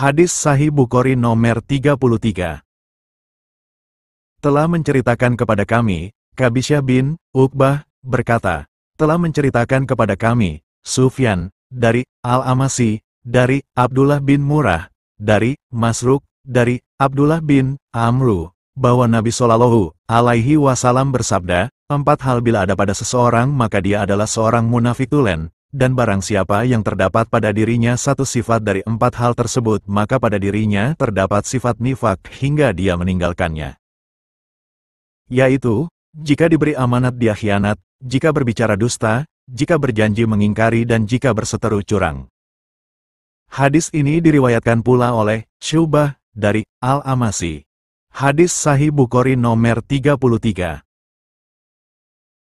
Hadis Sahih Bukhari nomor 33. Telah menceritakan kepada kami, Qabisyah bin Uqbah, berkata, telah menceritakan kepada kami, Sufyan, dari Al-Amasi, dari Abdullah bin Murrah, dari Masruq, dari Abdullah bin Amru, bahwa Nabi Shallallahu Alaihi Wasallam bersabda, 4 hal bila ada pada seseorang maka dia adalah seorang munafik tulen, dan barang siapa yang terdapat pada dirinya satu sifat dari 4 hal tersebut maka pada dirinya terdapat sifat nifak hingga dia meninggalkannya. Yaitu, jika diberi amanat dia khianat, jika berbicara dusta, jika berjanji mengingkari dan jika berseteru curang. Hadis ini diriwayatkan pula oleh Syu'bah dari Al-Amasi. Hadis Sahih Bukhari nomor 33.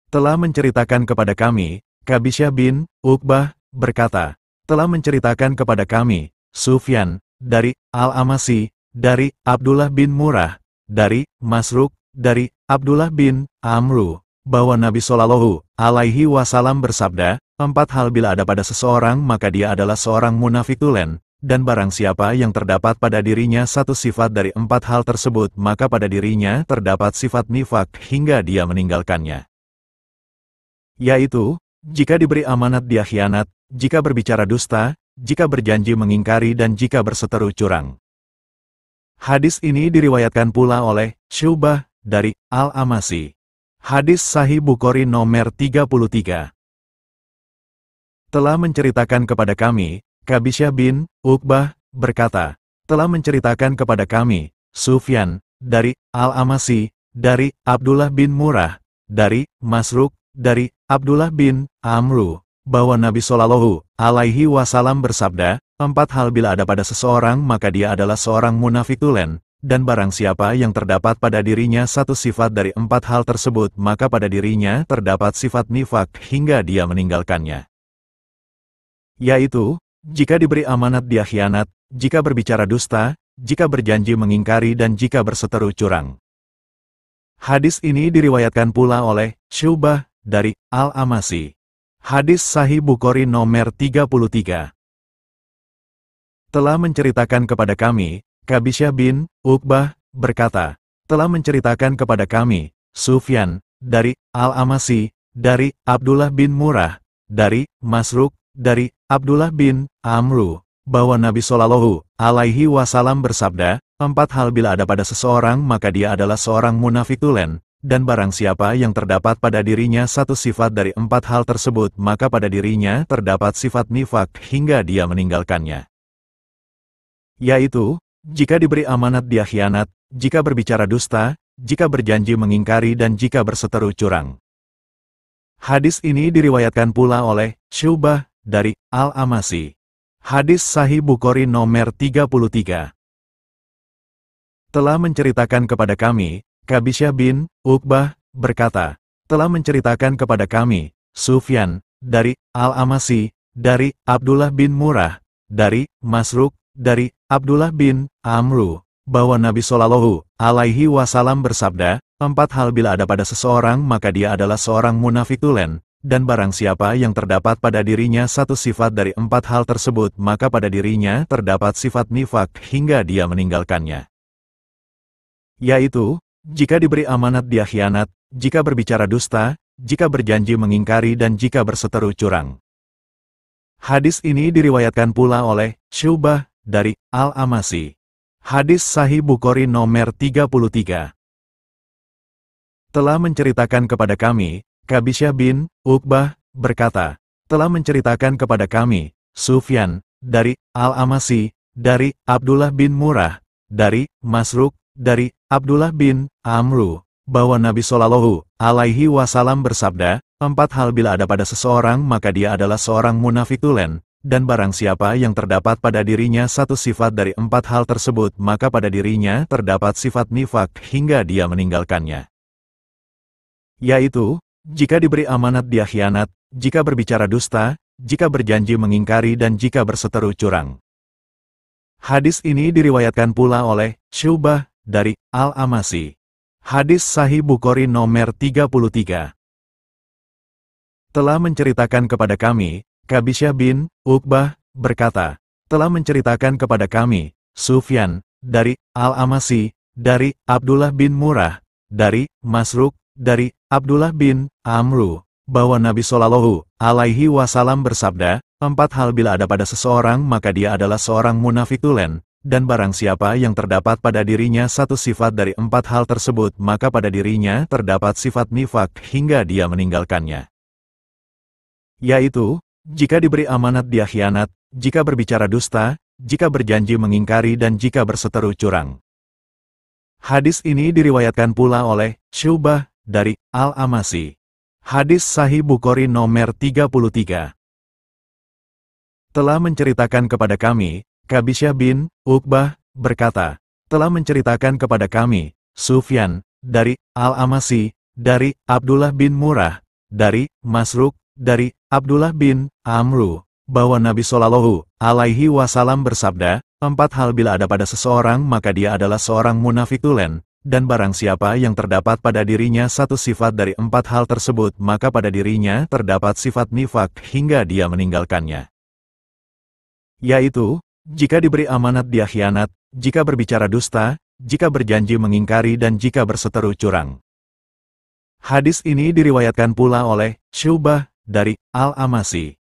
Telah menceritakan kepada kami, Qabisyah bin Uqbah, berkata, telah menceritakan kepada kami, Sufyan, dari Al-Amasi, dari Abdullah bin Murrah, dari Masruq, dari Abdullah bin Amru, bahwa Nabi Shallallahu Alaihi Wasallam bersabda, 4 hal bila ada pada seseorang maka dia adalah seorang munafik tulen, dan barang siapa yang terdapat pada dirinya satu sifat dari 4 hal tersebut maka pada dirinya terdapat sifat nifak hingga dia meninggalkannya. Yaitu, jika diberi amanat dia khianat, jika berbicara dusta, jika berjanji mengingkari dan jika berseteru curang. Hadis ini diriwayatkan pula oleh Syu'bah dari Al-Amasi. Hadis Sahih Bukhari nomor 33. Telah menceritakan kepada kami, Qabisyah bin Uqbah, berkata, telah menceritakan kepada kami, Sufyan, dari Al-Amasi, dari Abdullah bin Murrah, dari Masruq, dari Abdullah bin Amru, bahwa Nabi Shallallahu Alaihi Wasallam bersabda, 4 hal bila ada pada seseorang maka dia adalah seorang munafik tulen, dan barang siapa yang terdapat pada dirinya satu sifat dari 4 hal tersebut maka pada dirinya terdapat sifat nifak hingga dia meninggalkannya. Yaitu, jika diberi amanat dia khianat, jika berbicara dusta, jika berjanji mengingkari dan jika berseteru curang. Hadis ini diriwayatkan pula oleh Syu'bah dari Al-Amasi. Hadis Sahih Bukhari nomor 33. Telah menceritakan kepada kami, Qabisyah bin Uqbah, berkata, telah menceritakan kepada kami, Sufyan, dari Al-Amasi, dari Abdullah bin Murrah, dari Masruq, dari Abdullah bin Amru, bahwa Nabi Shallallahu Alaihi Wasallam bersabda, 4 hal bila ada pada seseorang maka dia adalah seorang munafik tulen, dan barang siapa yang terdapat pada dirinya satu sifat dari 4 hal tersebut maka pada dirinya terdapat sifat nifak hingga dia meninggalkannya. Yaitu, jika diberi amanat dia khianat, jika berbicara dusta, jika berjanji mengingkari dan jika berseteru curang. Hadis ini diriwayatkan pula oleh Syu'bah dari Al-Amasi. Hadis Sahih Bukhari nomor 33. Telah menceritakan kepada kami, Qabisyah bin Uqbah, berkata, telah menceritakan kepada kami, Sufyan, dari Al-Amasi, dari Abdullah bin Murrah, dari Masruq, dari Abdullah bin Amru, bahwa Nabi Shallallahu Alaihi Wasallam bersabda, 4 hal bila ada pada seseorang maka dia adalah seorang munafik tulen, dan barang siapa yang terdapat pada dirinya satu sifat dari 4 hal tersebut maka pada dirinya terdapat sifat nifak hingga dia meninggalkannya. Yaitu, jika diberi amanat dia khianat, jika berbicara dusta, jika berjanji mengingkari dan jika berseteru curang. Hadis ini diriwayatkan pula oleh Syu'bah dari Al-Amasi. Hadis Sahih Bukhari nomor 33. Telah menceritakan kepada kami, Qabisyah bin Uqbah, berkata, telah menceritakan kepada kami, Sufyan, dari Al-Amasi, dari Abdullah bin Murrah, dari Masruq, dari Abdullah bin Amru, bahwa Nabi Shallallahu Alaihi Wasallam bersabda, 4 hal bila ada pada seseorang maka dia adalah seorang munafik tulen, dan barang siapa yang terdapat pada dirinya satu sifat dari 4 hal tersebut maka pada dirinya terdapat sifat nifak hingga dia meninggalkannya. Yaitu, jika diberi amanat dia khianat, jika berbicara dusta, jika berjanji mengingkari dan jika berseteru curang. Hadis ini diriwayatkan pula oleh Syu'bah dari Al-Amasi. Hadis Sahih Bukhari nomor 33. Telah menceritakan kepada kami, Qabisyah bin Uqbah, berkata, telah menceritakan kepada kami, Sufyan, dari Al-Amasi, dari Abdullah bin Murrah, dari Masruq, dari Abdullah bin Amru, bahwa Nabi Shallallahu Alaihi Wasallam bersabda, 4 hal bila ada pada seseorang maka dia adalah seorang munafik tulen, dan barang siapa yang terdapat pada dirinya satu sifat dari 4 hal tersebut maka pada dirinya terdapat sifat nifak hingga dia meninggalkannya. Yaitu, jika diberi amanat dia khianat, jika berbicara dusta, jika berjanji mengingkari dan jika berseteru curang. Hadis ini diriwayatkan pula oleh Syu'bah dari Al-Amasi. Hadis Sahih Bukhari nomor 33. Telah menceritakan kepada kami, Qabisyah bin Uqbah berkata, telah menceritakan kepada kami, Sufyan, dari Al-Amasi, dari Abdullah bin Murrah, dari Masruq, dari Abdullah bin Amru, bahwa Nabi Shallallahu Alaihi Wasallam bersabda, 4 hal bila ada pada seseorang maka dia adalah seorang munafik tulen, dan barang siapa yang terdapat pada dirinya satu sifat dari 4 hal tersebut maka pada dirinya terdapat sifat nifak hingga dia meninggalkannya. Yaitu, jika diberi amanat dia khianat, jika berbicara dusta, jika berjanji mengingkari dan jika berseteru curang. Hadis ini diriwayatkan pula oleh Syu'bah dari Al-Amasi.